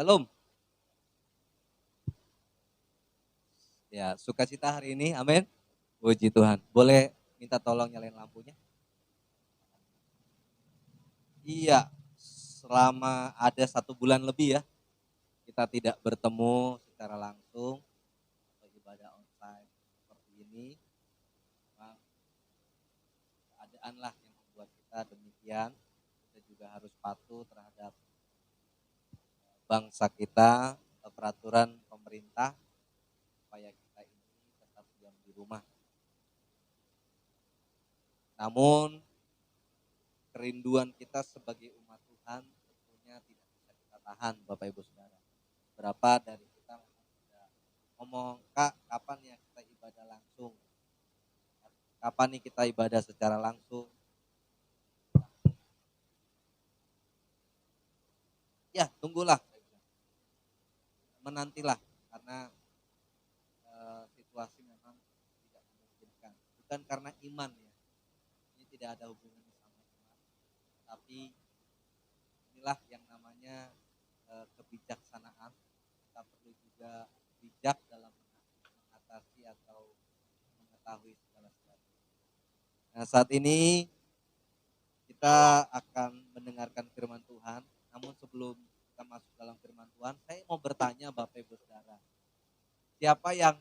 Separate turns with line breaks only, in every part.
Shalom. Ya, sukacita hari ini, amin. Puji Tuhan. Boleh minta tolong nyalain lampunya? Iya, selama ada 1 bulan lebih ya, kita tidak bertemu secara langsung atau ibadah onsite seperti ini. Memang keadaan lah yang membuat kita demikian. Kita juga harus patuh terhadap bangsa kita, peraturan pemerintah supaya kita ini tetap diam di rumah. Namun kerinduan kita sebagai umat Tuhan tentunya tidak bisa kita tahan, Bapak Ibu Saudara. Berapa dari kita sudah ngomong, Kak, kapan ya kita ibadah langsung? Kapan nih kita ibadah secara langsung? Ya, tunggulah, menantilah, karena situasi memang tidak memungkinkan. Bukan karena iman ya, ini tidak ada hubungannya sama iman, tapi inilah yang namanya kebijaksanaan. Kita perlu juga bijak dalam mengatasi atau mengetahui segala sesuatu. Nah, saat ini kita akan mendengarkan firman Tuhan. Namun sebelum kita masuk dalam firman Tuhan, saya mau bertanya Bapak Ibu Saudara. Siapa yang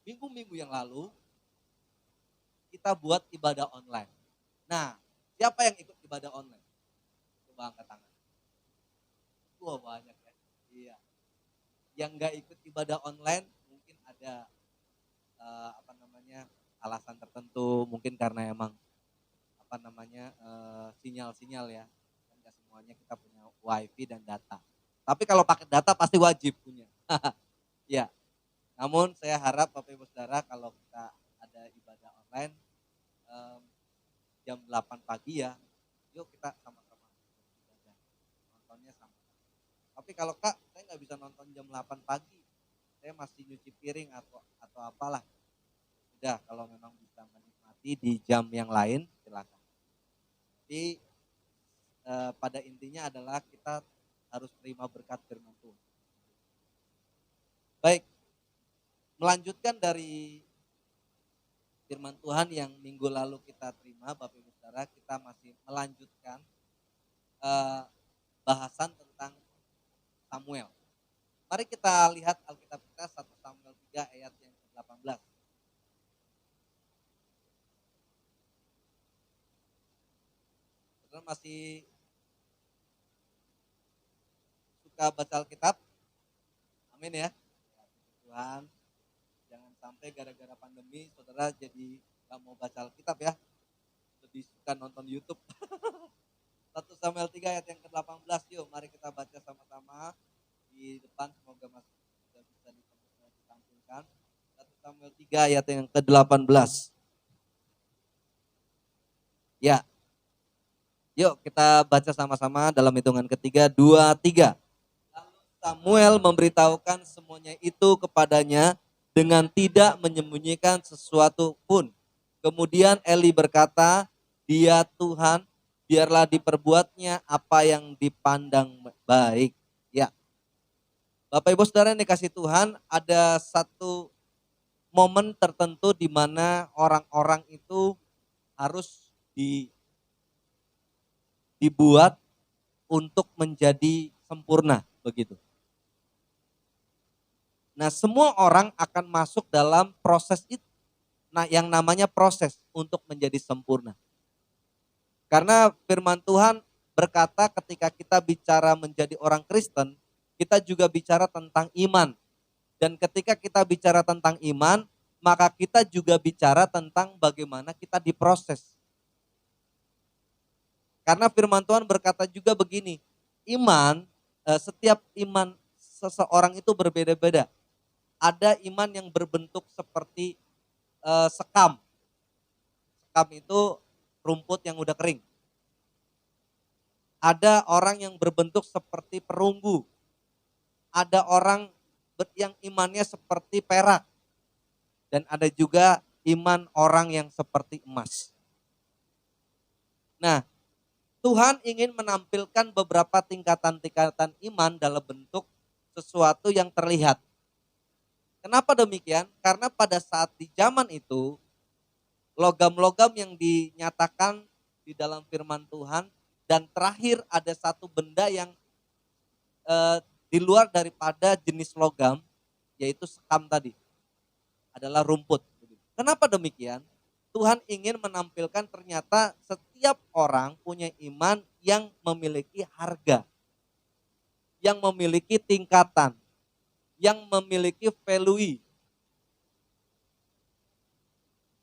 minggu-minggu yang lalu kita buat ibadah online? Nah, siapa yang ikut ibadah online? Coba angkat tangan. Wah, banyak ya. Iya. Yang nggak ikut ibadah online mungkin ada alasan tertentu, mungkin karena emang sinyal-sinyal ya. Kan nggak semuanya kita punya wifi dan data. Tapi kalau pakai data pasti wajib punya. Ya. Namun saya harap Bapak Ibu Saudara kalau kita ada ibadah online jam 8 pagi ya, yuk kita sama-sama ibadah. Nontonnya sama. Tapi kalau Kak, saya nggak bisa nonton jam 8 pagi. Saya masih nyuci piring atau apalah. Udah, kalau memang bisa menikmati di jam yang lain, silakan. Tapi pada intinya adalah kita harus terima berkat firman Tuhan. Baik, melanjutkan dari firman Tuhan yang minggu lalu kita terima, Bapak Ibu Saudara, kita masih melanjutkan bahasan tentang Samuel. Mari kita lihat Alkitab kita 1 Samuel 3 ayat yang ke-18. Saudara masih suka baca Alkitab? Amin ya. Tuhan, jangan sampai gara-gara pandemi saudara jadi gak mau baca Alkitab ya. Lebih suka nonton YouTube. 1 Samuel 3 ayat yang ke-18, yuk mari kita baca sama-sama di depan, semoga masih bisa ditampilkan. 1 Samuel 3 ayat yang ke-18. Ya. Yuk kita baca sama-sama dalam hitungan ketiga, 2, 3. Lalu Samuel memberitahukan semuanya itu kepadanya dengan tidak menyembunyikan sesuatu pun. Kemudian Eli berkata, dia Tuhan, biarlah diperbuatnya apa yang dipandang baik. Ya, Bapak Ibu Saudara yang dikasih Tuhan, ada satu momen tertentu di mana orang-orang itu harus dibuat untuk menjadi sempurna, begitu. Nah, semua orang akan masuk dalam proses itu. Nah, yang namanya proses untuk menjadi sempurna. Karena firman Tuhan berkata ketika kita bicara menjadi orang Kristen, kita juga bicara tentang iman. Dan ketika kita bicara tentang iman, maka kita juga bicara tentang bagaimana kita diproses. Karena firman Tuhan berkata juga begini, setiap iman seseorang itu berbeda-beda. Ada iman yang berbentuk seperti sekam. Sekam itu rumput yang udah kering. Ada orang yang berbentuk seperti perunggu. Ada orang yang imannya seperti perak. Dan ada juga iman orang yang seperti emas. Nah, Tuhan ingin menampilkan beberapa tingkatan-tingkatan iman dalam bentuk sesuatu yang terlihat. Kenapa demikian? Karena pada saat di zaman itu, logam-logam yang dinyatakan di dalam firman Tuhan, dan terakhir ada satu benda yang di luar daripada jenis logam, yaitu sekam tadi, adalah rumput. Kenapa demikian? Tuhan ingin menampilkan ternyata setiap orang punya iman yang memiliki harga, yang memiliki tingkatan, yang memiliki value.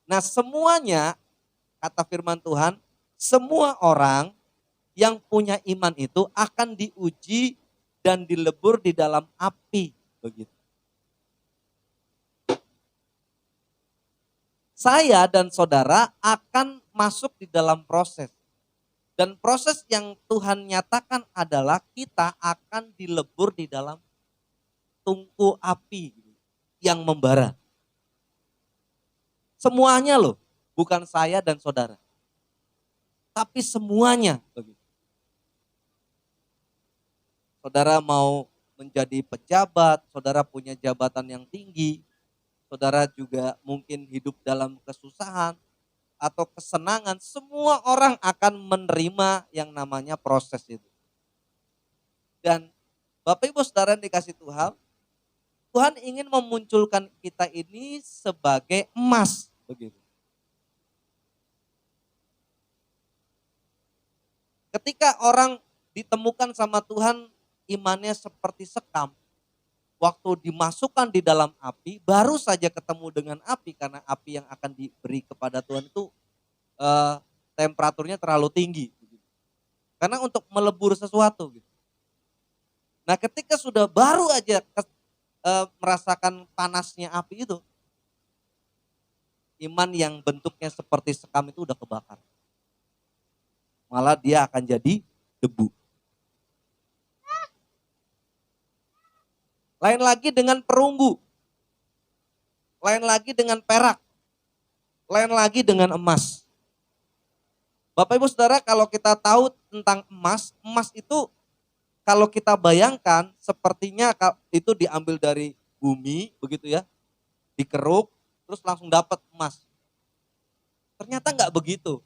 Nah semuanya, kata firman Tuhan, semua orang yang punya iman itu akan diuji dan dilebur di dalam api. Begitu. Saya dan saudara akan masuk di dalam proses. Dan proses yang Tuhan nyatakan adalah kita akan dilebur di dalam tungku api yang membara. Semuanya loh, bukan saya dan saudara. Tapi semuanya. Saudara mau menjadi pejabat, saudara punya jabatan yang tinggi, saudara juga mungkin hidup dalam kesusahan atau kesenangan, semua orang akan menerima yang namanya proses itu. Dan Bapak Ibu Saudara yang dikasih Tuhan, Tuhan ingin memunculkan kita ini sebagai emas, begitu. Ketika orang ditemukan sama Tuhan imannya seperti sekam, waktu dimasukkan di dalam api, baru saja ketemu dengan api, karena api yang akan diberi kepada Tuhan itu temperaturnya terlalu tinggi. Karena untuk melebur sesuatu. Nah ketika sudah baru aja merasakan panasnya api itu, iman yang bentuknya seperti sekam itu udah kebakar. Malah dia akan jadi debu. Lain lagi dengan perunggu. Lain lagi dengan perak. Lain lagi dengan emas. Bapak Ibu Saudara, kalau kita tahu tentang emas, emas itu kalau kita bayangkan sepertinya itu diambil dari bumi, begitu ya, dikeruk, terus langsung dapat emas. Ternyata nggak begitu.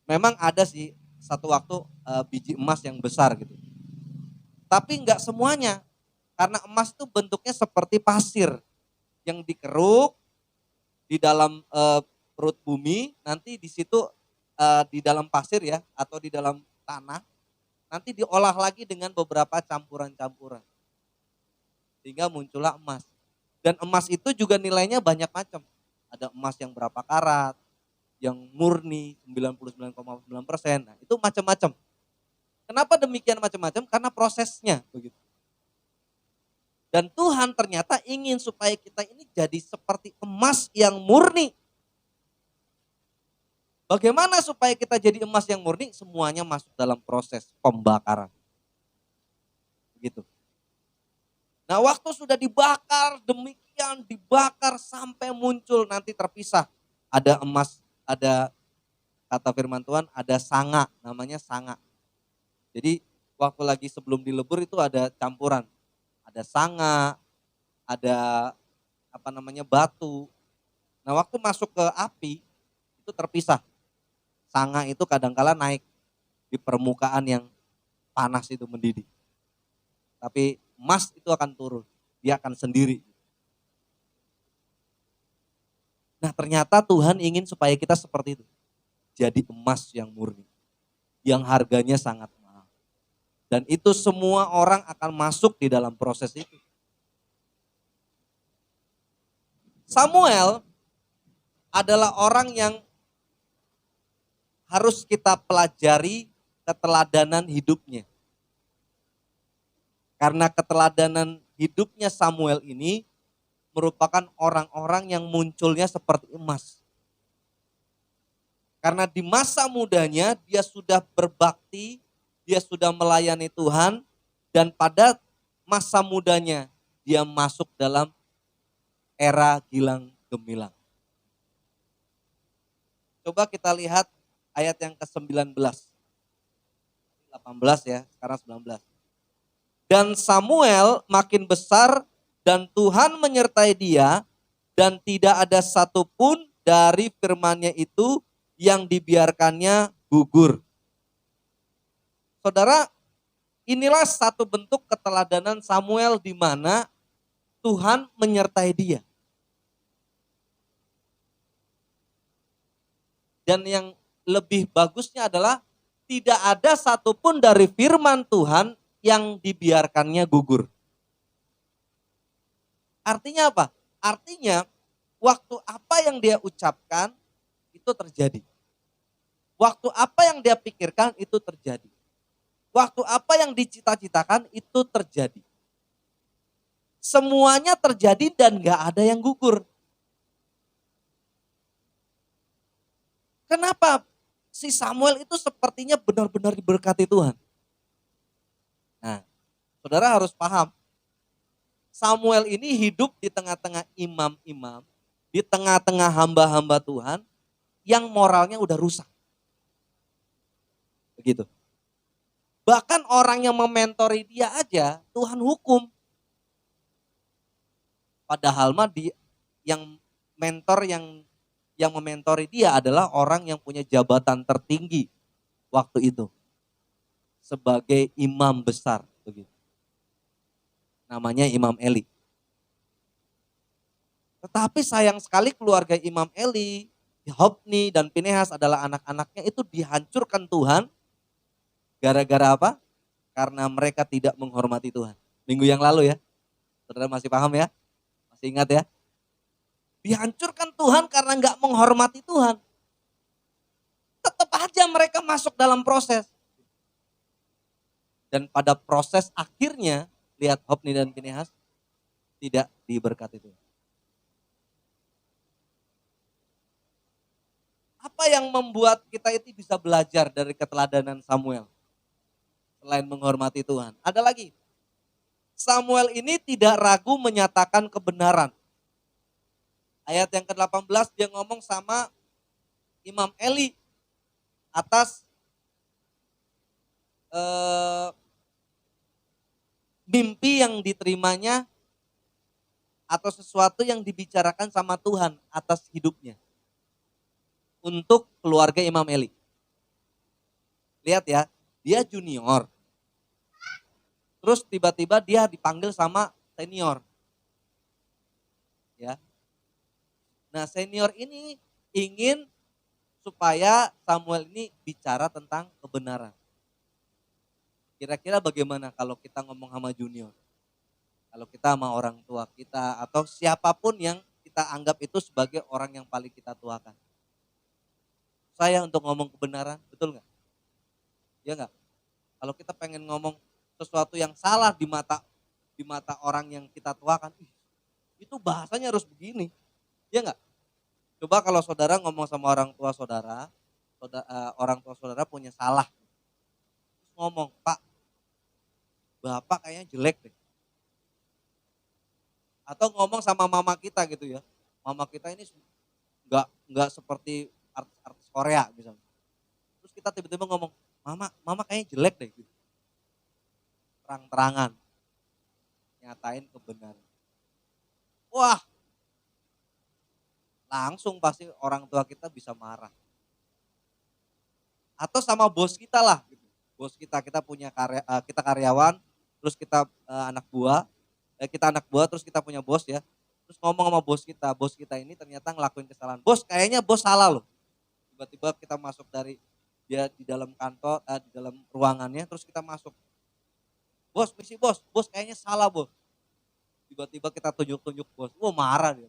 Memang ada sih satu waktu biji emas yang besar gitu. Tapi nggak semuanya. Karena emas itu bentuknya seperti pasir yang dikeruk di dalam perut bumi, nanti di situ di dalam pasir ya atau di dalam tanah, nanti diolah lagi dengan beberapa campuran-campuran. Sehingga muncullah emas. Dan emas itu juga nilainya banyak macam. Ada emas yang berapa karat, yang murni 99,9%. Nah, itu macam-macam. Kenapa demikian macam-macam? Karena prosesnya begitu. Dan Tuhan ternyata ingin supaya kita ini jadi seperti emas yang murni. Bagaimana supaya kita jadi emas yang murni? Semuanya masuk dalam proses pembakaran. Begitu. Nah waktu sudah dibakar, demikian dibakar sampai muncul nanti terpisah. Ada emas, ada kata firman Tuhan, ada sanga, namanya sanga. Jadi waktu lagi sebelum dilebur itu ada campuran. Ada sanga, ada batu. Nah waktu masuk ke api itu terpisah. Sanga itu kadangkala naik di permukaan yang panas itu mendidih. Tapi emas itu akan turun, dia akan sendiri. Nah ternyata Tuhan ingin supaya kita seperti itu. Jadi emas yang murni, yang harganya sangat mahal. Dan itu semua orang akan masuk di dalam proses itu. Samuel adalah orang yang harus kita pelajari keteladanan hidupnya. Karena keteladanan hidupnya Samuel ini merupakan orang-orang yang munculnya seperti emas. Karena di masa mudanya dia sudah berbakti, dia sudah melayani Tuhan, dan pada masa mudanya dia masuk dalam era gilang gemilang. Coba kita lihat ayat yang ke-19. 18 ya, sekarang 19. Dan Samuel makin besar dan Tuhan menyertai dia dan tidak ada satupun dari firman-Nya itu yang dibiarkannya gugur. Saudara, inilah satu bentuk keteladanan Samuel di mana Tuhan menyertai dia. Dan yang lebih bagusnya adalah tidak ada satupun dari firman Tuhan yang dibiarkannya gugur. Artinya apa? Artinya waktu apa yang dia ucapkan itu terjadi. Waktu apa yang dia pikirkan itu terjadi. Waktu apa yang dicita-citakan itu terjadi. Semuanya terjadi dan gak ada yang gugur. Kenapa si Samuel itu sepertinya benar-benar diberkati Tuhan? Nah, saudara harus paham. Samuel ini hidup di tengah-tengah imam-imam, di tengah-tengah hamba-hamba Tuhan yang moralnya udah rusak. Begitu. Bahkan orang yang mementori dia aja Tuhan hukum. Padahal mah yang mentor yang mementori dia adalah orang yang punya jabatan tertinggi waktu itu sebagai imam besar begitu. Namanya Imam Eli. Tetapi sayang sekali keluarga Imam Eli, Hofni dan Pinehas adalah anak-anaknya itu dihancurkan Tuhan. Gara-gara apa? Karena mereka tidak menghormati Tuhan. Minggu yang lalu ya. Saudara masih paham ya? Masih ingat ya? Dihancurkan Tuhan karena nggak menghormati Tuhan. Tetap aja mereka masuk dalam proses. Dan pada proses akhirnya, lihat Hofni dan Pinehas tidak diberkati Tuhan. Apa yang membuat kita itu bisa belajar dari keteladanan Samuel? Selain menghormati Tuhan. Ada lagi. Samuel ini tidak ragu menyatakan kebenaran. Ayat yang ke-18 dia ngomong sama Imam Eli atas mimpi yang diterimanya atau sesuatu yang dibicarakan sama Tuhan atas hidupnya. Untuk keluarga Imam Eli. Lihat ya, dia junior. Terus tiba-tiba dia dipanggil sama senior. Ya. Nah, senior ini ingin supaya Samuel ini bicara tentang kebenaran. Kira-kira bagaimana kalau kita ngomong sama junior? Kalau kita sama orang tua kita atau siapapun yang kita anggap itu sebagai orang yang paling kita tuakan. Saya untuk ngomong kebenaran, betul nggak? Ya nggak? Kalau kita pengen ngomong sesuatu yang salah di mata orang yang kita tuakan, itu bahasanya harus begini, ya nggak? Coba kalau saudara ngomong sama orang tua saudara punya salah, terus ngomong, Pak, Bapak kayaknya jelek deh. Atau ngomong sama mama kita gitu ya, mama kita ini nggak seperti artis Korea misalnya. Terus kita tiba-tiba ngomong, mama kayaknya jelek deh gitu. Terang-terangan nyatain kebenaran. Wah, langsung pasti orang tua kita bisa marah. Atau sama bos kita lah, gitu. Bos kita punya kita karyawan, terus kita kita anak buah, terus kita punya bos ya. Terus ngomong sama bos kita ini ternyata ngelakuin kesalahan. Bos, kayaknya bos salah loh. Tiba-tiba kita masuk dari dia di dalam kantor, di dalam ruangannya, terus kita masuk. Bos, misi bos kayaknya salah bos. Tiba-tiba kita tunjuk-tunjuk bos, wah marah dia.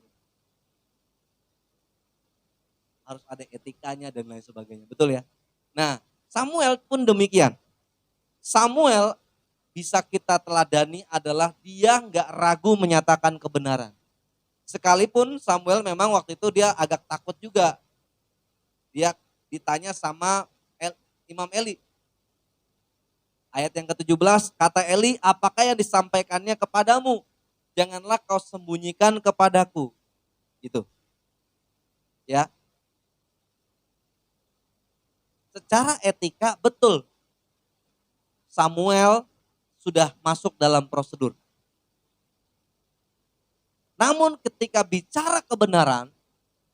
Harus ada etikanya dan lain sebagainya, betul ya? Nah, Samuel pun demikian. Samuel bisa kita teladani adalah dia nggak ragu menyatakan kebenaran. Sekalipun Samuel memang waktu itu dia agak takut juga. Dia ditanya sama Imam Eli. Ayat yang ke-17, kata Eli, apakah yang disampaikannya kepadamu? Janganlah kau sembunyikan kepadaku. Gitu. Ya. Secara etika betul. Samuel sudah masuk dalam prosedur. Namun ketika bicara kebenaran,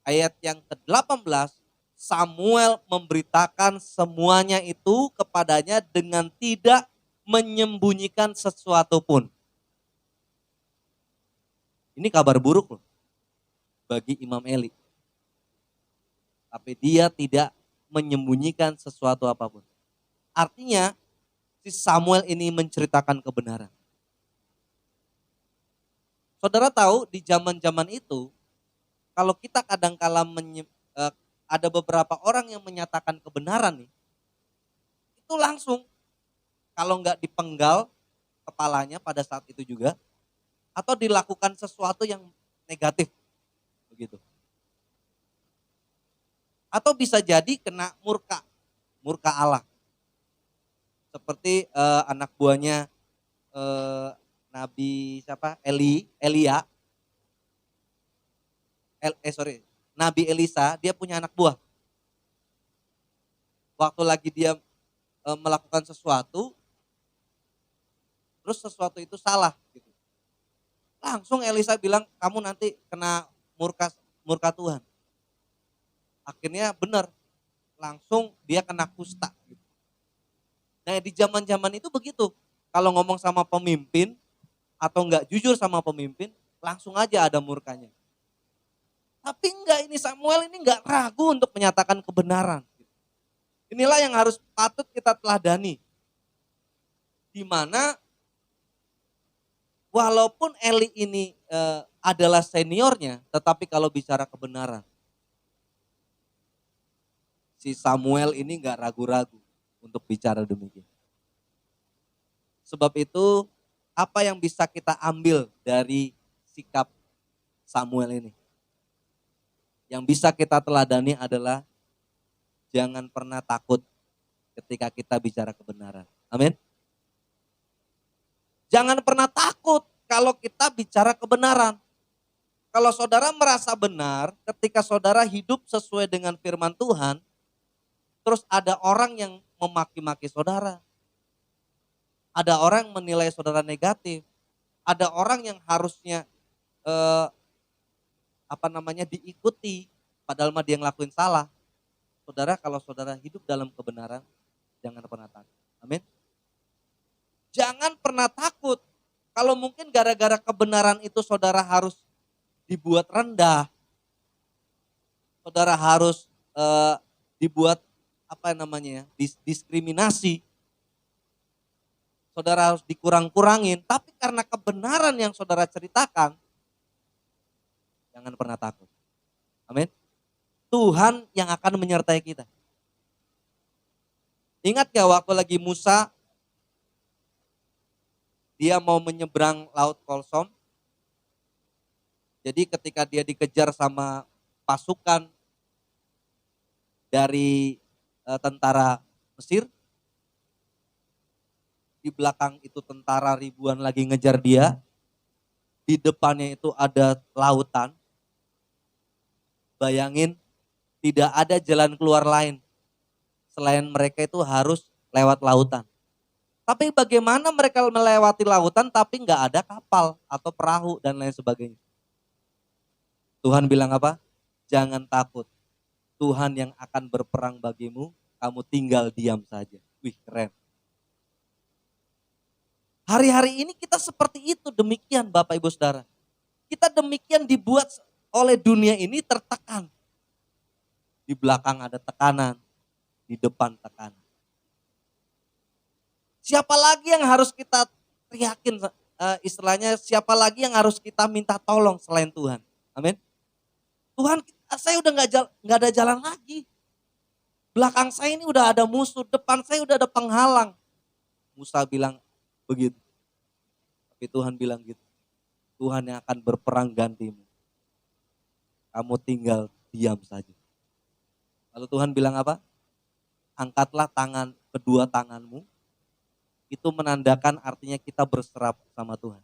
ayat yang ke-18, Samuel memberitakan semuanya itu kepadanya dengan tidak menyembunyikan sesuatu pun. Ini kabar buruk loh bagi Imam Eli. Tapi dia tidak menyembunyikan sesuatu apapun. Artinya si Samuel ini menceritakan kebenaran. Saudara tahu di zaman-zaman itu, kalau kita kadang-kala ada beberapa orang yang menyatakan kebenaran nih, itu langsung kalau nggak dipenggal kepalanya pada saat itu juga, atau dilakukan sesuatu yang negatif, begitu. Atau bisa jadi kena murka Allah. Seperti anak buahnya Nabi siapa? Elia. Nabi Elisa, dia punya anak buah. Waktu lagi dia melakukan sesuatu, terus sesuatu itu salah gitu. Langsung Elisa bilang, kamu nanti kena murka Tuhan. Akhirnya benar, langsung dia kena kusta gitu. Nah di zaman-zaman itu begitu, kalau ngomong sama pemimpin atau enggak jujur sama pemimpin, langsung aja ada murkanya. Tapi enggak, ini Samuel ini enggak ragu untuk menyatakan kebenaran. Inilah yang harus patut kita teladani. Di mana walaupun Eli ini adalah seniornya, tetapi kalau bicara kebenaran, si Samuel ini enggak ragu-ragu untuk bicara demikian. Sebab itu, apa yang bisa kita ambil dari sikap Samuel ini? Yang bisa kita teladani adalah jangan pernah takut ketika kita bicara kebenaran. Amin. Jangan pernah takut kalau kita bicara kebenaran. Kalau saudara merasa benar ketika saudara hidup sesuai dengan firman Tuhan, terus ada orang yang memaki-maki saudara, ada orang yang menilai saudara negatif, ada orang yang harusnya diikuti, padahal mah dia ngelakuin salah. Saudara, kalau saudara hidup dalam kebenaran, jangan pernah takut. Amin. Jangan pernah takut. Kalau mungkin gara-gara kebenaran itu saudara harus dibuat rendah, saudara harus dibuat diskriminasi, saudara harus dikurang-kurangin. Tapi karena kebenaran yang saudara ceritakan, jangan pernah takut. Amin. Tuhan yang akan menyertai kita. Ingat gak waktu lagi Musa, dia mau menyeberang Laut Kolsom. Jadi ketika dia dikejar sama pasukan dari tentara Mesir, di belakang itu tentara ribuan lagi ngejar dia, di depannya itu ada lautan. Bayangin, tidak ada jalan keluar lain selain mereka itu harus lewat lautan. Tapi bagaimana mereka melewati lautan tapi nggak ada kapal atau perahu dan lain sebagainya. Tuhan bilang apa? Jangan takut. Tuhan yang akan berperang bagimu, kamu tinggal diam saja. Wih, keren. Hari-hari ini kita seperti itu, demikian Bapak Ibu Saudara. Kita demikian dibuat oleh dunia ini tertekan. Di belakang ada tekanan, di depan tekanan. Siapa lagi yang harus kita teriakin, istilahnya siapa lagi yang harus kita minta tolong selain Tuhan? Amin. Tuhan, saya udah nggak ada jalan lagi. Belakang saya ini udah ada musuh, depan saya udah ada penghalang. Musa bilang begitu. Tapi Tuhan bilang gitu. Tuhan yang akan berperang gantimu. Kamu tinggal diam saja. Lalu Tuhan bilang apa? Angkatlah kedua tanganmu. Itu menandakan artinya kita berserah sama Tuhan.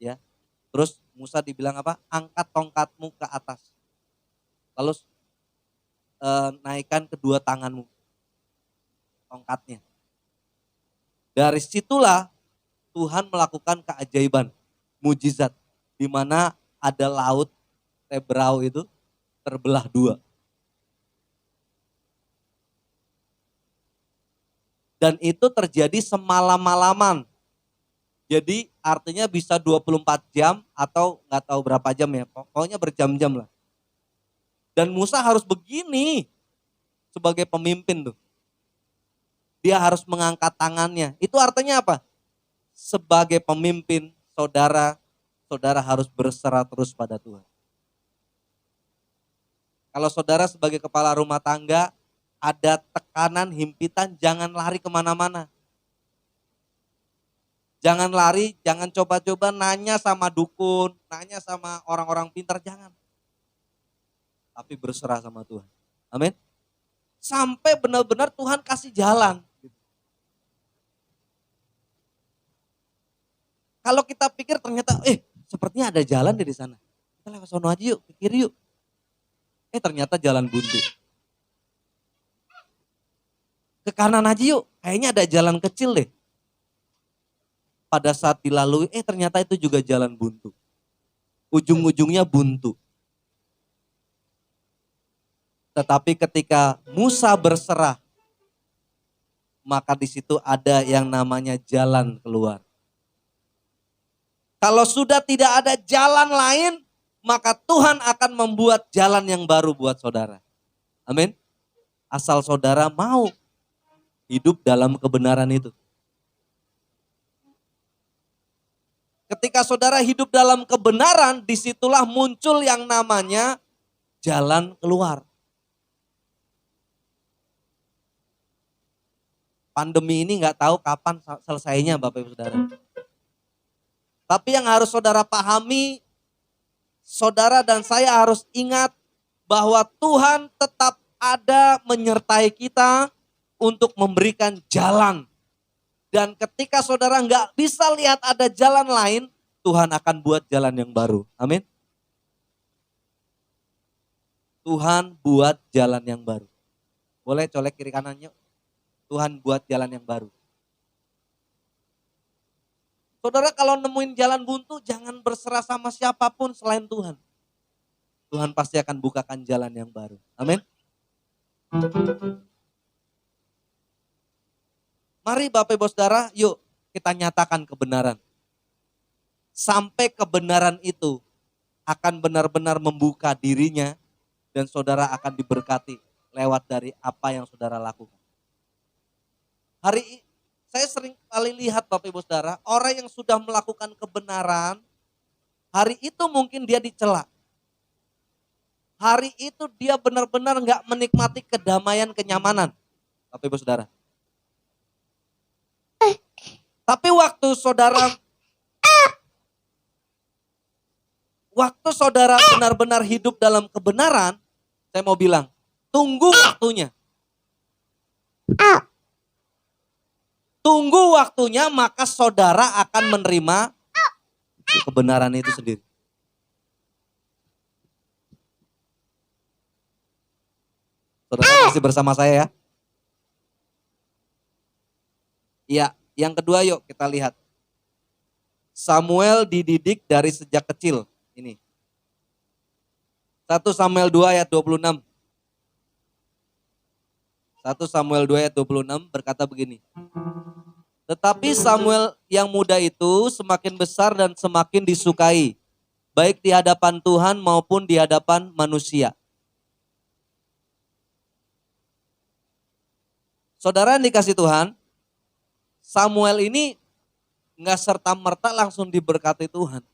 Ya. Terus Musa dibilang apa? Angkat tongkatmu ke atas. Lalu naikkan kedua tanganmu. Tongkatnya. Dari situlah Tuhan melakukan keajaiban, mujizat, di mana ada laut Tebrau itu terbelah dua. Dan itu terjadi semalam-malaman. Jadi artinya bisa 24 jam atau nggak tahu berapa jam ya, pokoknya berjam-jam lah. Dan Musa harus begini sebagai pemimpin tuh. Dia harus mengangkat tangannya. Itu artinya apa? Sebagai pemimpin, saudara harus berserah terus pada Tuhan. Kalau saudara sebagai kepala rumah tangga, ada tekanan, himpitan, jangan lari kemana-mana. Jangan lari, jangan coba-coba nanya sama dukun, nanya sama orang-orang pintar, jangan. Tapi berserah sama Tuhan. Amin. Sampai benar-benar Tuhan kasih jalan. Kalau kita pikir ternyata, sepertinya ada jalan di sana. Kita lewat sono aja yuk, ke kiri yuk. Ternyata jalan buntu. Ke kanan aja yuk, kayaknya ada jalan kecil deh. Pada saat dilalui, ternyata itu juga jalan buntu. Ujung-ujungnya buntu. Tetapi ketika Musa berserah, maka di situ ada yang namanya jalan keluar. Kalau sudah tidak ada jalan lain, maka Tuhan akan membuat jalan yang baru buat saudara. Amin. Asal saudara mau hidup dalam kebenaran itu. Ketika saudara hidup dalam kebenaran, disitulah muncul yang namanya jalan keluar. Pandemi ini nggak tahu kapan selesainya Bapak Ibu Saudara. Tapi yang harus saudara pahami, saudara dan saya harus ingat bahwa Tuhan tetap ada menyertai kita untuk memberikan jalan. Dan ketika saudara nggak bisa lihat ada jalan lain, Tuhan akan buat jalan yang baru. Amin. Tuhan buat jalan yang baru. Boleh colek kiri kanannya. Tuhan buat jalan yang baru. Saudara kalau nemuin jalan buntu, jangan berserah sama siapapun selain Tuhan. Tuhan pasti akan bukakan jalan yang baru. Amin. Mari Bapak Ibu Saudara, yuk kita nyatakan kebenaran. Sampai kebenaran itu akan benar-benar membuka dirinya dan saudara akan diberkati lewat dari apa yang saudara lakukan. Saya sering kali lihat Bapak Ibu Saudara, orang yang sudah melakukan kebenaran, hari itu mungkin dia dicela. Hari itu dia benar-benar gak menikmati kedamaian, kenyamanan. Bapak Ibu Saudara. Tapi waktu saudara benar-benar hidup dalam kebenaran, saya mau bilang, tunggu waktunya. Tunggu waktunya, maka saudara akan menerima kebenaran itu sendiri. Saudara masih bersama saya ya? Iya, yang kedua yuk kita lihat. Samuel dididik dari sejak kecil. Ini. 1 Samuel 2 ayat 26. 1 Samuel 2 ayat 26 berkata begini. Tetapi Samuel yang muda itu semakin besar dan semakin disukai, baik di hadapan Tuhan maupun di hadapan manusia. Saudara yang dikasih Tuhan, Samuel ini nggak serta-merta langsung diberkati Tuhan.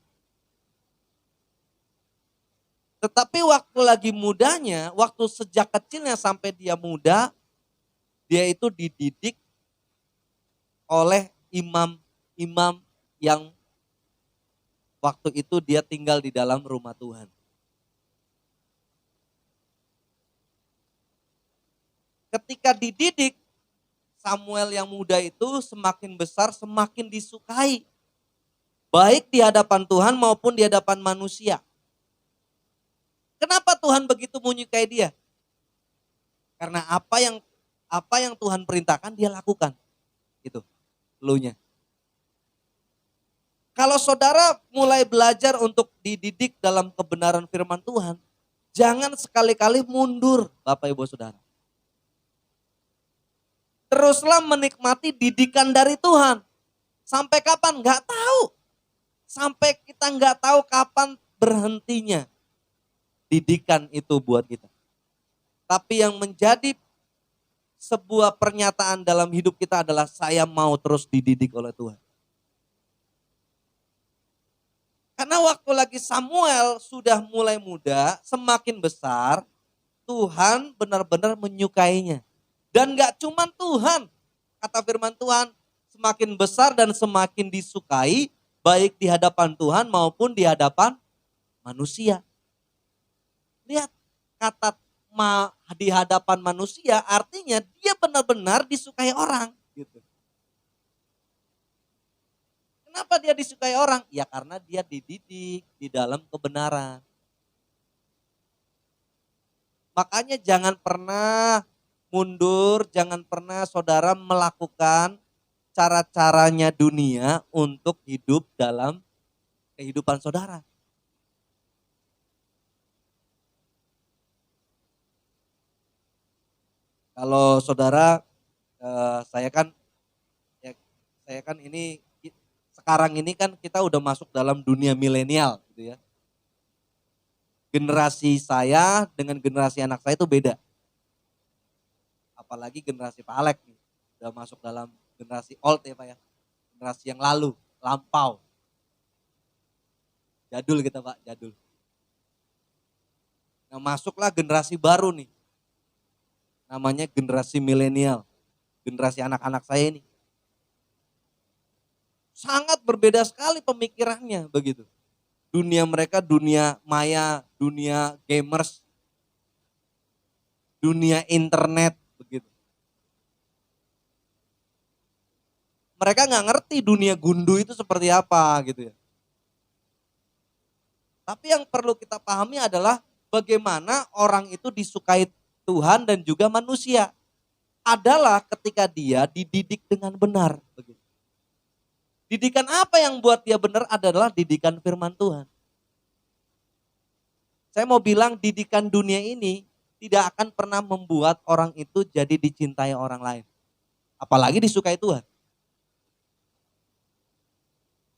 Tetapi waktu lagi mudanya, waktu sejak kecilnya sampai dia muda, dia itu dididik oleh imam-imam yang waktu itu dia tinggal di dalam rumah Tuhan. Ketika dididik, Samuel yang muda itu semakin besar, semakin disukai. Baik di hadapan Tuhan maupun di hadapan manusia. Kenapa Tuhan begitu menyukai dia? Karena apa yang Tuhan perintahkan dia lakukan. Gitu. elunya. Kalau saudara mulai belajar untuk dididik dalam kebenaran firman Tuhan, jangan sekali-kali mundur Bapak Ibu Saudara. Teruslah menikmati didikan dari Tuhan. Sampai kapan? Nggak tahu. Sampai kita nggak tahu kapan berhentinya didikan itu buat kita. Tapi yang menjadi sebuah pernyataan dalam hidup kita adalah saya mau terus dididik oleh Tuhan. Karena waktu lagi Samuel sudah mulai muda, semakin besar, Tuhan benar-benar menyukainya. Dan gak cuma Tuhan, kata firman Tuhan, semakin besar dan semakin disukai, baik di hadapan Tuhan maupun di hadapan manusia. Lihat, kata di hadapan manusia artinya dia benar-benar disukai orang. Gitu. Kenapa dia disukai orang? Ya karena dia dididik di dalam kebenaran. Makanya jangan pernah mundur, jangan pernah saudara melakukan cara-caranya dunia untuk hidup dalam kehidupan saudara. Kalau saudara, saya kan ini sekarang ini kan kita udah masuk dalam dunia milenial gitu ya. Generasi saya dengan generasi anak saya itu beda. Apalagi generasi Pak Alek nih, udah masuk dalam generasi old ya Pak ya. Generasi yang lalu, lampau. Jadul kita Pak, jadul. Nah masuklah generasi baru nih. Namanya generasi milenial. Generasi anak-anak saya ini. Sangat berbeda sekali pemikirannya begitu. Dunia mereka dunia maya, dunia gamers, dunia internet begitu. Mereka nggak ngerti dunia gundu itu seperti apa gitu ya. Tapi yang perlu kita pahami adalah bagaimana orang itu disukai Tuhan dan juga manusia. Adalah ketika dia dididik dengan benar begitu. Didikan apa yang buat dia benar adalah didikan firman Tuhan. Saya mau bilang didikan dunia ini tidak akan pernah membuat orang itu jadi dicintai orang lain. Apalagi disukai Tuhan.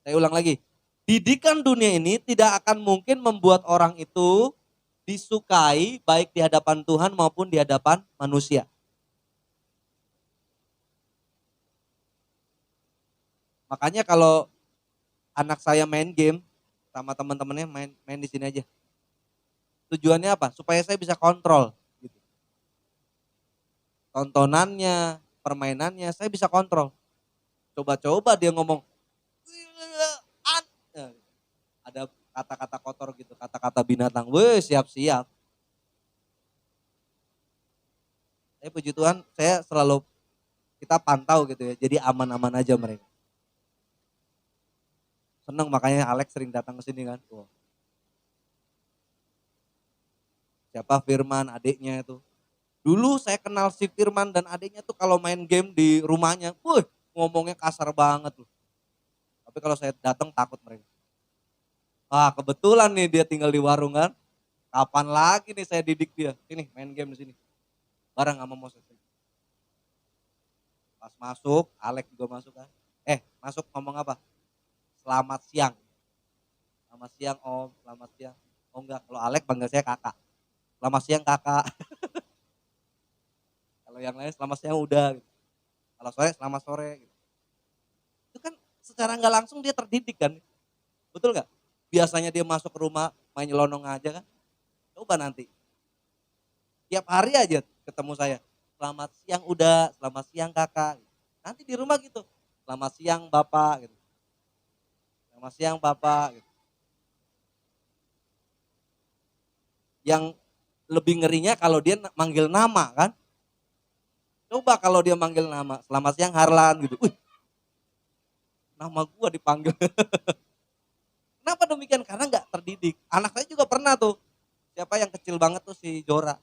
Saya ulang lagi. Didikan dunia ini tidak akan mungkin membuat orang itu disukai baik di hadapan Tuhan maupun di hadapan manusia. Makanya kalau anak saya main game sama teman-temannya main di sini aja. Tujuannya apa? Supaya saya bisa kontrol. Gitu. Tontonannya, permainannya, saya bisa kontrol. Coba-coba dia ngomong, ada kata-kata kotor gitu, kata-kata binatang. Wih, siap-siap. Puji Tuhan, saya selalu kita pantau gitu ya. Jadi aman-aman aja mereka. Seneng makanya Alex sering datang ke sini kan. Wow. Siapa Firman, adiknya itu. Dulu saya kenal si Firman dan adiknya tuh kalau main game di rumahnya, ngomongnya kasar banget loh. Tapi kalau saya datang takut mereka. Wah kebetulan nih dia tinggal di warung kan. Kapan lagi nih saya didik dia. Sini main game di sini. Bareng sama Moses. Pas masuk, Alex juga masuk kan. Masuk ngomong apa? Selamat siang. Selamat siang Om, selamat siang. Oh enggak, kalau Alex panggil saya kakak. Selamat siang kakak. Kalau yang lain selamat siang udah. Gitu. Kalau sore selamat sore. Gitu. Itu kan secara nggak langsung dia terdidik kan. Betul nggak? Biasanya dia masuk ke rumah main nyelonong aja kan. Coba nanti. Tiap hari aja ketemu saya. Selamat siang udah, selamat siang kakak. Nanti di rumah gitu. Selamat siang bapak. Gitu. Selamat siang bapak. Gitu. Yang lebih ngerinya kalau dia manggil nama kan. Coba kalau dia manggil nama, selamat siang Harlan gitu. Nama gua dipanggil. Kenapa demikian? Karena nggak terdidik. Anak saya juga pernah tuh. Siapa yang kecil banget tuh si Jora.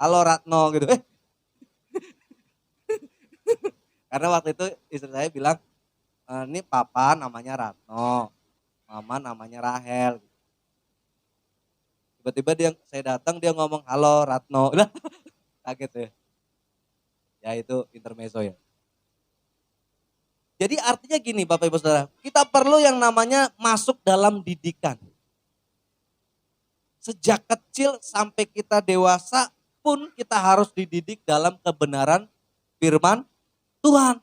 Halo Ratno gitu. Karena waktu itu istri saya bilang, ini papa namanya Ratno, mama namanya Rahel. Tiba-tiba saya datang dia ngomong, halo Ratno. Lah, kaget ya. Ya itu intermezzo ya. Jadi artinya gini Bapak Ibu Saudara, kita perlu yang namanya masuk dalam didikan. Sejak kecil sampai kita dewasa pun kita harus dididik dalam kebenaran firman Tuhan.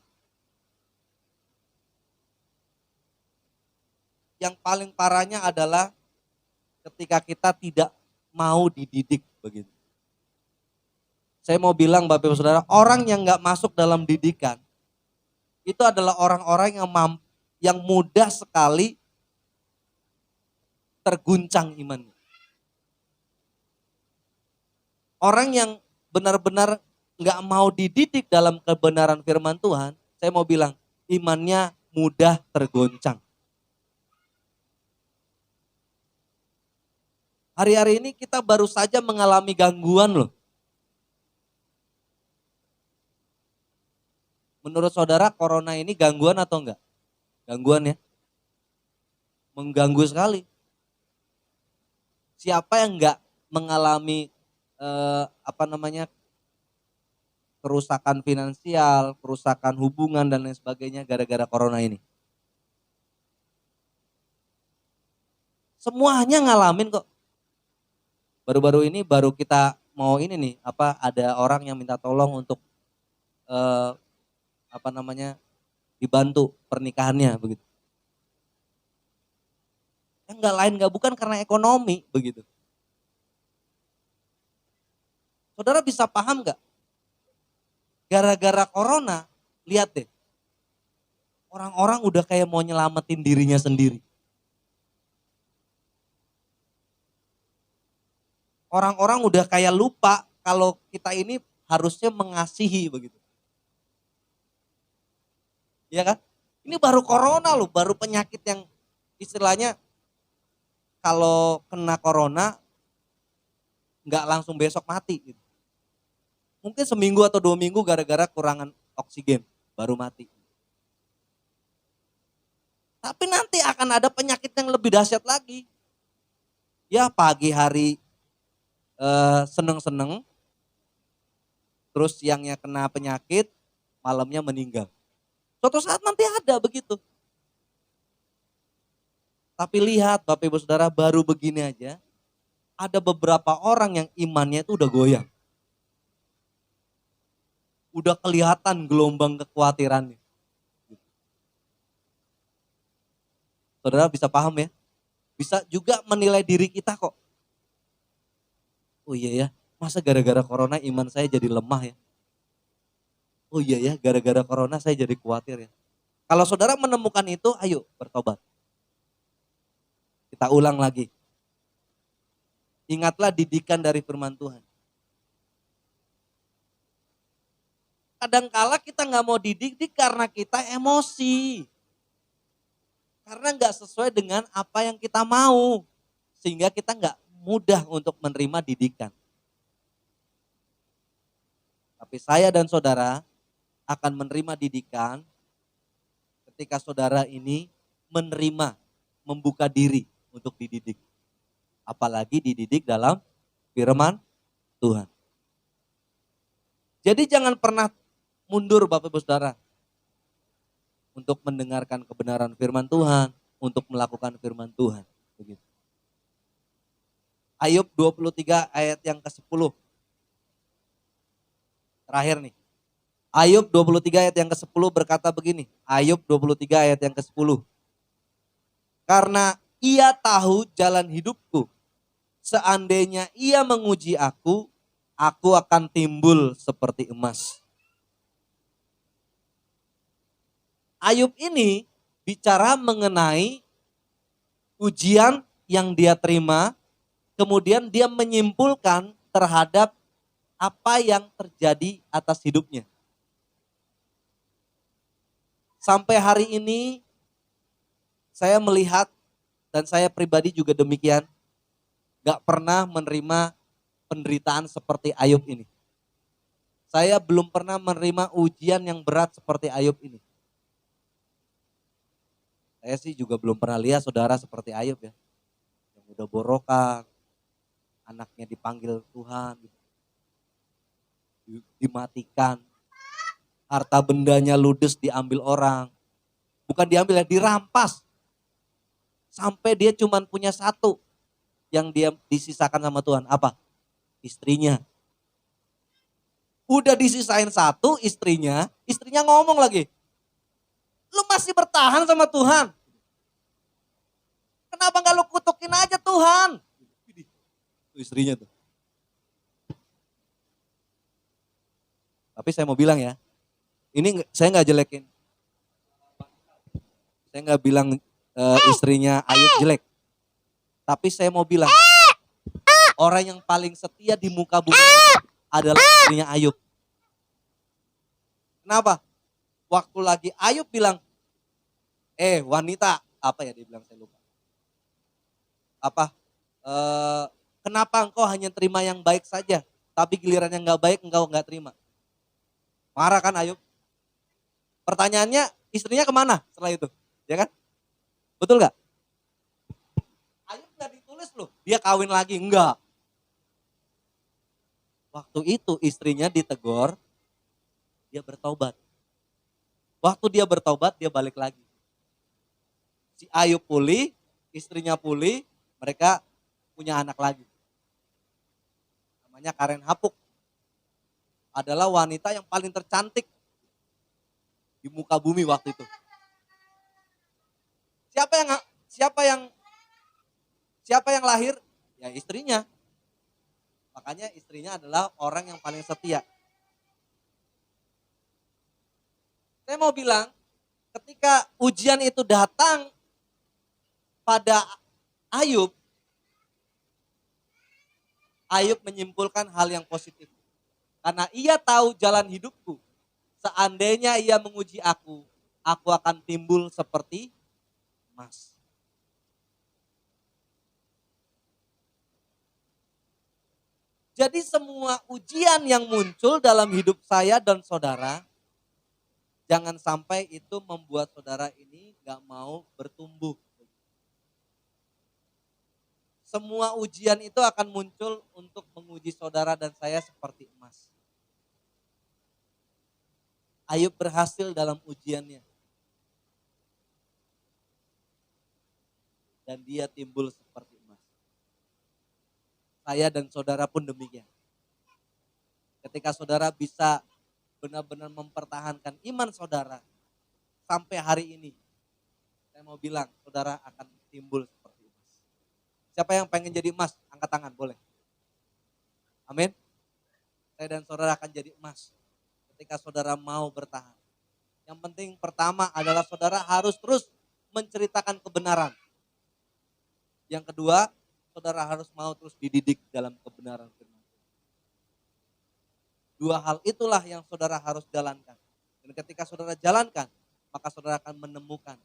Yang paling parahnya adalah ketika kita tidak mau dididik begitu. Saya mau bilang Bapak Ibu Saudara, orang yang gak masuk dalam didikan, itu adalah orang-orang yang mudah sekali terguncang imannya. Orang yang benar-benar gak mau dididik dalam kebenaran firman Tuhan, saya mau bilang imannya mudah tergoncang. Hari-hari ini kita baru saja mengalami gangguan loh. Menurut saudara corona ini gangguan atau enggak? Gangguan ya. Mengganggu sekali. Siapa yang enggak mengalami kerusakan finansial, kerusakan hubungan dan lain sebagainya gara-gara corona ini? Semuanya ngalamin kok. Baru-baru ini baru kita mau ini nih, ada orang yang minta tolong untuk dibantu pernikahannya begitu. Yang enggak lain enggak bukan karena ekonomi begitu. Saudara bisa paham enggak? Gara-gara corona, lihat deh. Orang-orang udah kayak mau nyelamatin dirinya sendiri. Orang-orang udah kayak lupa kalau kita ini harusnya mengasihi begitu. Iya kan? Ini baru corona loh, baru penyakit yang istilahnya kalau kena corona nggak langsung besok mati gitu. Mungkin seminggu atau 2 minggu gara-gara kurangan oksigen baru mati. Tapi nanti akan ada penyakit yang lebih dahsyat lagi. Ya pagi hari seneng-seneng, terus siangnya kena penyakit, malamnya meninggal. Suatu saat nanti ada begitu. Tapi lihat Bapak Ibu Saudara, baru begini aja, ada beberapa orang yang imannya itu udah goyang. Udah kelihatan gelombang kekhawatirannya. Saudara bisa paham ya? Bisa juga menilai diri kita kok. Oh iya ya, masa gara-gara corona iman saya jadi lemah ya? Oh iya ya, gara-gara corona saya jadi khawatir ya. Kalau saudara menemukan itu, ayo bertobat. Kita ulang lagi. Ingatlah didikan dari firman Tuhan. Kadangkala kita nggak mau dididik karena kita emosi. Karena nggak sesuai dengan apa yang kita mau. Sehingga kita nggak mudah untuk menerima didikan. Tapi saya dan saudara akan menerima didikan ketika saudara ini menerima, membuka diri untuk dididik. Apalagi dididik dalam firman Tuhan. Jadi jangan pernah mundur Bapak Ibu Saudara untuk mendengarkan kebenaran firman Tuhan, untuk melakukan firman Tuhan. Begitu. Ayub 23 ayat yang ke-10. Terakhir nih. Ayub 23 ayat yang ke-10 berkata begini. Ayub 23 ayat yang ke-10. Karena ia tahu jalan hidupku. Seandainya ia menguji aku akan timbul seperti emas. Ayub ini bicara mengenai ujian yang dia terima, kemudian dia menyimpulkan terhadap apa yang terjadi atas hidupnya. Sampai hari ini saya melihat dan saya pribadi juga demikian, gak pernah menerima penderitaan seperti Ayub ini. Saya belum pernah menerima ujian yang berat seperti Ayub ini. Saya sih juga belum pernah lihat saudara seperti Ayub ya. Yang udah borokan, anaknya dipanggil Tuhan, dimatikan, harta bendanya ludes diambil orang. Bukan diambil ya, dirampas. Sampai dia cuma punya satu yang dia disisakan sama Tuhan. Apa? Istrinya. Udah disisain satu istrinya ngomong lagi. Lu masih bertahan sama Tuhan. Kenapa gak lu kutukin aja Tuhan? Itu istrinya tuh. Tapi saya mau bilang ya, ini saya gak jelekin. Saya gak bilang istrinya Ayub jelek. Tapi saya mau bilang, orang yang paling setia di muka bumi adalah istrinya Ayub. Kenapa? Waktu lagi Ayub bilang, wanita, apa ya dia bilang, saya lupa. Apa? Kenapa engkau hanya terima yang baik saja, tapi giliran yang gak baik engkau gak terima? Marah kan Ayub? Pertanyaannya, istrinya kemana setelah itu? Ya kan? Betul gak? Ayub gak ditulis loh, dia kawin lagi, enggak. Waktu itu istrinya ditegur, dia bertobat. Waktu dia bertobat, dia balik lagi. Si Ayub pulih, istrinya pulih, mereka punya anak lagi. Namanya Karen Hapuk. Adalah wanita yang paling tercantik di muka bumi waktu itu. Siapa yang lahir? Ya istrinya. Makanya istrinya adalah orang yang paling setia. Saya mau bilang, ketika ujian itu datang pada Ayub menyimpulkan hal yang positif. Karena ia tahu jalan hidupku. Seandainya ia menguji aku akan timbul seperti emas. Jadi semua ujian yang muncul dalam hidup saya dan saudara, jangan sampai itu membuat saudara ini gak mau bertumbuh. Semua ujian itu akan muncul untuk menguji saudara dan saya seperti emas. Ayub berhasil dalam ujiannya. Dan dia timbul seperti emas. Saya dan saudara pun demikian. Ketika saudara bisa benar-benar mempertahankan iman saudara sampai hari ini, saya mau bilang saudara akan timbul seperti emas. Siapa yang pengen jadi emas? Angkat tangan, boleh. Amin. Saya dan saudara akan jadi emas ketika saudara mau bertahan. Yang penting pertama adalah saudara harus terus menceritakan kebenaran. Yang kedua, saudara harus mau terus dididik dalam kebenaran firman. Dua hal itulah yang saudara harus jalankan. Dan ketika saudara jalankan, maka saudara akan menemukan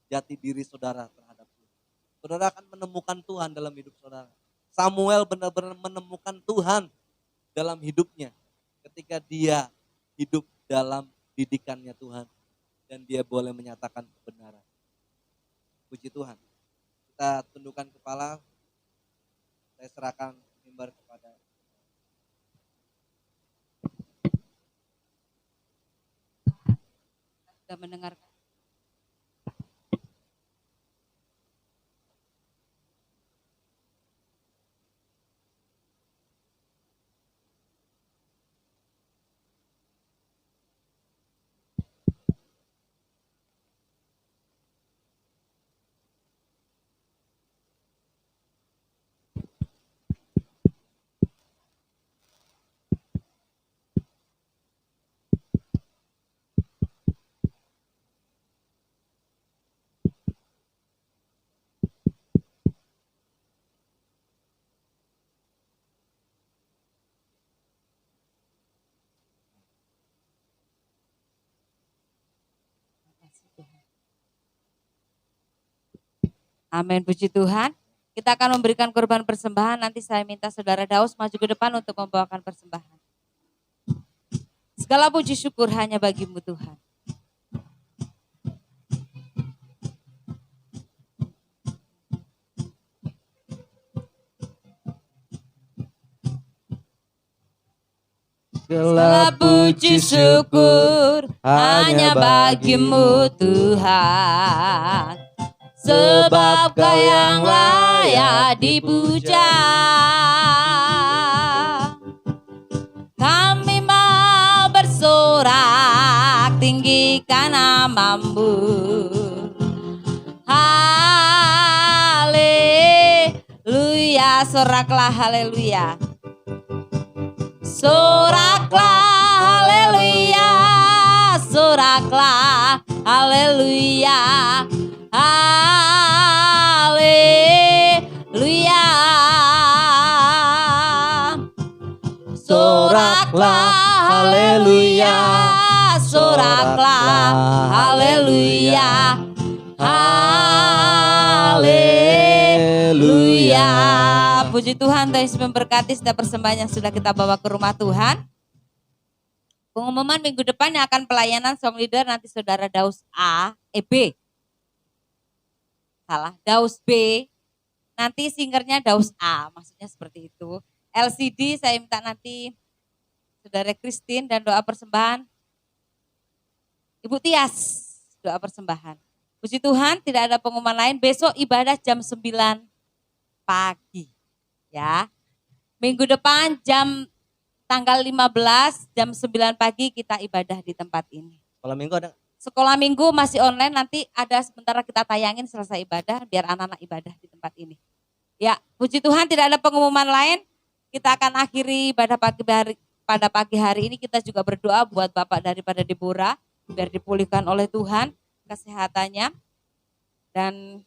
jati diri saudara terhadap Tuhan. Saudara akan menemukan Tuhan dalam hidup saudara. Samuel benar-benar menemukan Tuhan dalam hidupnya ketika dia hidup dalam didikannya Tuhan. Dan dia boleh menyatakan kebenaran. Puji Tuhan. Kita tundukkan kepala, saya serahkan mimbar kepada
sudah mendengarkan. Amin, puji Tuhan. Kita akan memberikan korban persembahan. Nanti saya minta saudara Daus maju ke depan untuk membawakan persembahan. Segala puji syukur hanya bagi-Mu Tuhan. Segala puji syukur hanya bagi-Mu Tuhan. Sebab Kau yang layak dipuja. Kami mau bersorak tinggikan nama-Mu. Haleluya, soraklah haleluya. Soraklah haleluya, soraklah haleluya, haleluya. Soraklah haleluya, soraklah haleluya, haleluya. Puji Tuhan, Tuhan Yesus memberkati setiap persembahan yang sudah kita bawa ke rumah Tuhan. Pengumuman minggu depan yang akan pelayanan song leader nanti saudara Daus B. Salah, Daus B. Nanti singernya Daus A, maksudnya seperti itu. LCD saya minta nanti saudara Christine dan doa persembahan Ibu Tias, doa persembahan. Puji Tuhan, tidak ada pengumuman lain. Besok ibadah jam 9 pagi. Ya, minggu depan tanggal 15 jam 9 pagi kita ibadah di tempat ini.
Sekolah minggu ada?
Sekolah minggu masih online, nanti ada sementara kita tayangin selesai ibadah biar anak-anak ibadah di tempat ini. Ya, puji Tuhan tidak ada pengumuman lain. Kita akan akhiri ibadah pada pagi hari ini. Kita juga berdoa buat Bapak daripada Deborah biar dipulihkan oleh Tuhan kesehatannya. Dan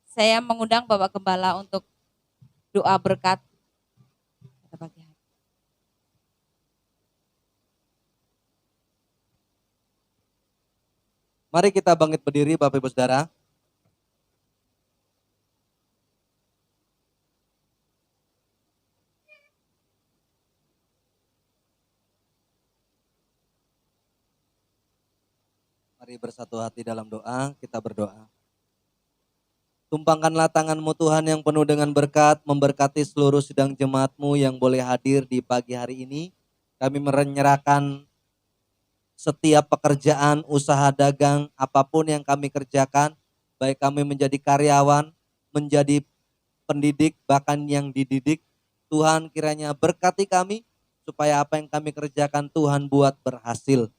saya mengundang Bapak Gembala untuk doa berkat pada pagi hari.
Mari kita bangkit berdiri Bapak Ibu Saudara. Mari bersatu hati dalam doa, kita berdoa. Tumpangkanlah tangan-Mu Tuhan yang penuh dengan berkat, memberkati seluruh sidang jemaat-Mu yang boleh hadir di pagi hari ini. Kami menyerahkan setiap pekerjaan, usaha dagang, apapun yang kami kerjakan, baik kami menjadi karyawan, menjadi pendidik, bahkan yang dididik. Tuhan kiranya berkati kami, supaya apa yang kami kerjakan Tuhan buat berhasil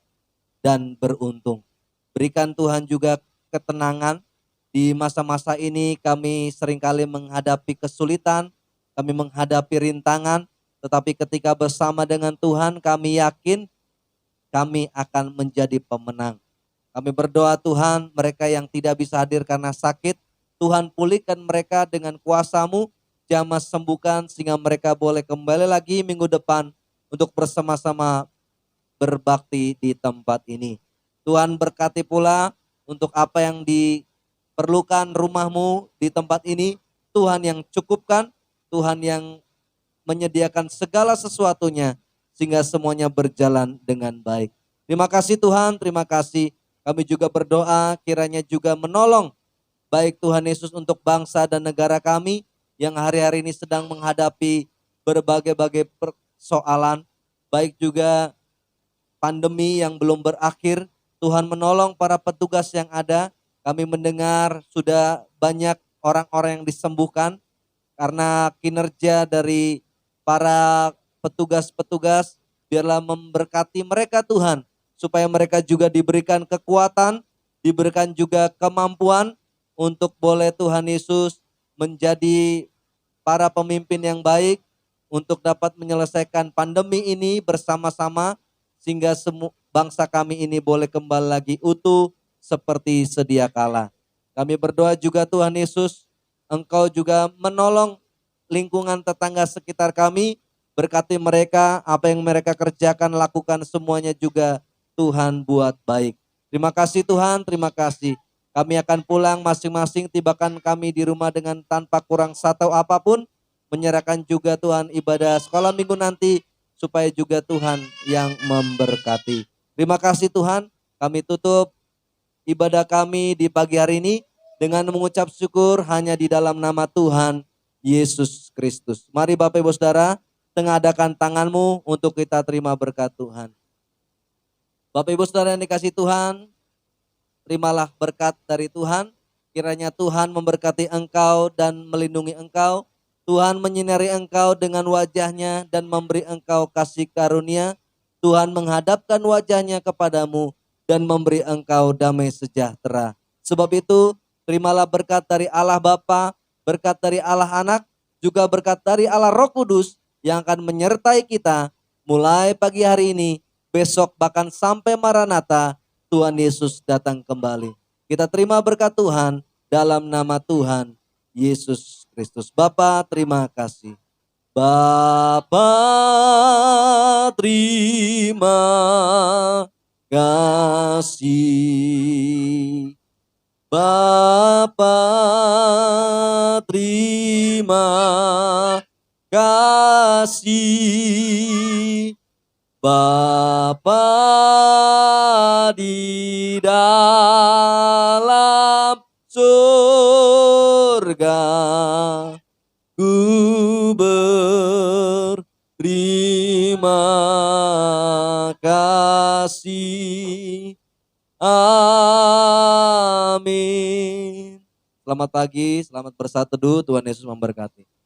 dan beruntung. Berikan Tuhan juga ketenangan. Di masa-masa ini kami seringkali menghadapi kesulitan, kami menghadapi rintangan, tetapi ketika bersama dengan Tuhan kami yakin kami akan menjadi pemenang. Kami berdoa Tuhan, mereka yang tidak bisa hadir karena sakit, Tuhan pulihkan mereka dengan kuasa-Mu, jamah sembuhkan sehingga mereka boleh kembali lagi minggu depan untuk bersama-sama berbakti di tempat ini. Tuhan berkati pula untuk apa yang diperlukan rumah-Mu di tempat ini, Tuhan yang cukupkan, Tuhan yang menyediakan segala sesuatunya sehingga semuanya berjalan dengan baik. Terima kasih Tuhan, terima kasih. Kami juga berdoa kiranya juga menolong baik Tuhan Yesus untuk bangsa dan negara kami yang hari-hari ini sedang menghadapi berbagai-bagai persoalan, baik juga pandemi yang belum berakhir. Tuhan menolong para petugas yang ada. Kami mendengar sudah banyak orang-orang yang disembuhkan karena kinerja dari para petugas-petugas. Biarlah memberkati mereka Tuhan, supaya mereka juga diberikan kekuatan, diberikan juga kemampuan untuk boleh Tuhan Yesus menjadi para pemimpin yang baik untuk dapat menyelesaikan pandemi ini bersama-sama sehingga bangsa kami ini boleh kembali lagi utuh seperti sedia kala. Kami berdoa juga Tuhan Yesus, Engkau juga menolong lingkungan tetangga sekitar kami, berkati mereka, apa yang mereka kerjakan, lakukan semuanya juga Tuhan buat baik. Terima kasih Tuhan, terima kasih. Kami akan pulang masing-masing, tibakan kami di rumah dengan tanpa kurang satu apapun, menyerahkan juga Tuhan ibadah sekolah minggu nanti, supaya juga Tuhan yang memberkati. Terima kasih Tuhan, kami tutup ibadah kami di pagi hari ini dengan mengucap syukur hanya di dalam nama Tuhan Yesus Kristus. Mari Bapak Ibu Saudara, tengadakan tanganmu untuk kita terima berkat Tuhan. Bapak Ibu Saudara yang dikasihi Tuhan, terimalah berkat dari Tuhan. Kiranya Tuhan memberkati engkau dan melindungi engkau. Tuhan menyinari engkau dengan wajahnya dan memberi engkau kasih karunia. Tuhan menghadapkan wajahnya kepadamu dan memberi engkau damai sejahtera. Sebab itu, terimalah berkat dari Allah Bapa, berkat dari Allah Anak, juga berkat dari Allah Roh Kudus yang akan menyertai kita mulai pagi hari ini, besok bahkan sampai Maranatha, Tuhan Yesus datang kembali. Kita terima berkat Tuhan dalam nama Tuhan Yesus Kristus. Bapa, terima kasih. Bapa, terima kasih. Bapa, terima kasih. Bapa di dalam surga, ku berterima kasih. Amin. Selamat pagi, selamat bersatu teduh. Tuhan Yesus memberkati.